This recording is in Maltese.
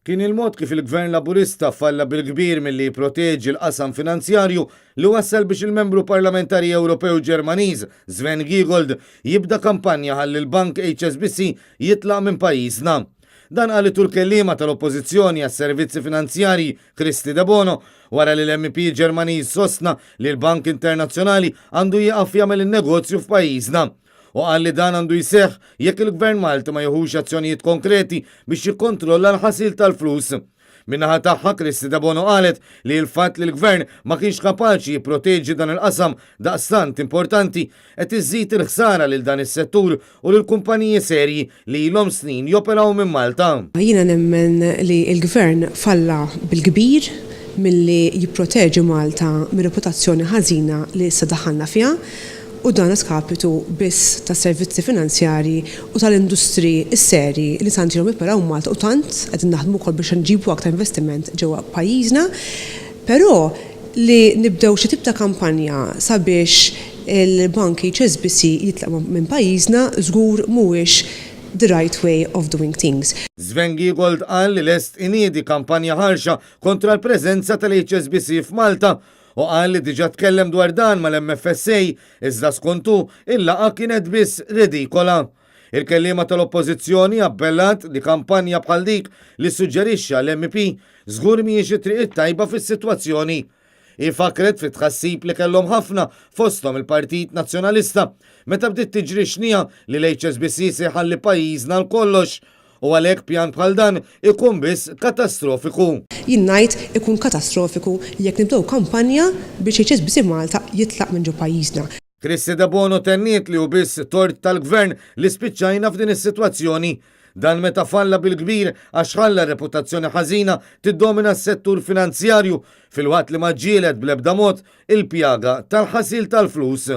Kien il-mod kif il-Gvern Laburista falla bil-kbir milli jipproteġi l-qasam finanzjarju li wassal biex il-membru parlamentari Ewropew Ġermaniż Sven Giegold jibda kampanja ħalli l-Bank HSBC jitlaq minn pajjiżna. Dan qalitu l-kellima tal-Oppożizzjoni għas-Servizzi Finanzjarji Kristi De Bono wara li l-MP Ġermaniż sostna li l-Bank Internazzjonali għandu jieqaf jagħmel in-negozju f'pajjiżna. U qal li dan għandu jseħħ jekk il-Gvern Malti ma jieħux azzjonijiet konkreti biex jikkontrolla l-ħasil tal-flus. Min-naħa tagħha Kristi De Bono qalet li l-fatt li l-Gvern ma kienx kapaċi jipproteġi dan il-qasam daqstant importanti qed iżżid il-ħsara lil dan is-settur u lil kumpaniji serji li ilhom snin joperaw minn Malta. Jiena nemmen li l-Gvern falla bil-kbir milli jipproteġi Malta mir reputazzjoni ħażina li issa daħħalna fiha. U dan skapitu biss ta' servizzi finanzjari u tal-industri s-seri li tant jilhom jipperaw Malta u tant qegħdin naħdmu wkoll biex nġibu aktar investiment ġewwa pajjiżna. Però li nibdew xi tip ta' kampanja sabiex il-Bank HSBC jitlaq minn pajjiżna żgur mhuwiex the right way of doing things. Sven Giegold qal li lest iniedi kampanja ħarxa kontra l-preżenza tal-HSBC f'Malta u qal li diġà tkellem dwar dan mal-MFSA iżda skontu il-laqgħa kienet biss redikola. Il-kellima tal-Oppożizzjoni appellat li kampanja bħal dik li suġġerixxa l-MP żgur mhijiex it-triq tajba fis-sitwazzjoni. Ifakret fit tħassib li kellhom ħafna fosthom il-Partit Nazzjonalista meta bdiet tiġri xnija li l-HSBC se jħalli pajjiżna l-kollox u għalhekk pjan bħal dan ikun biss katastrofiku. Jien ngħid ikun katastrofiku jekk nibdew kampanja biex HSBC Malta jitlaq minn ġo pajjiżna. Kristi De Bono tenniet li hu biss tort tal-Gvern li spiċċajna f'din is-sitwazzjoni. Dan meta falla bil-kbir għax ħalla reputazzjoni ħażina tiddomina s-settur finanzjarju fil-waqt li ma ġielet bl-ebda mod il-pjaga tal-ħasil tal-flus.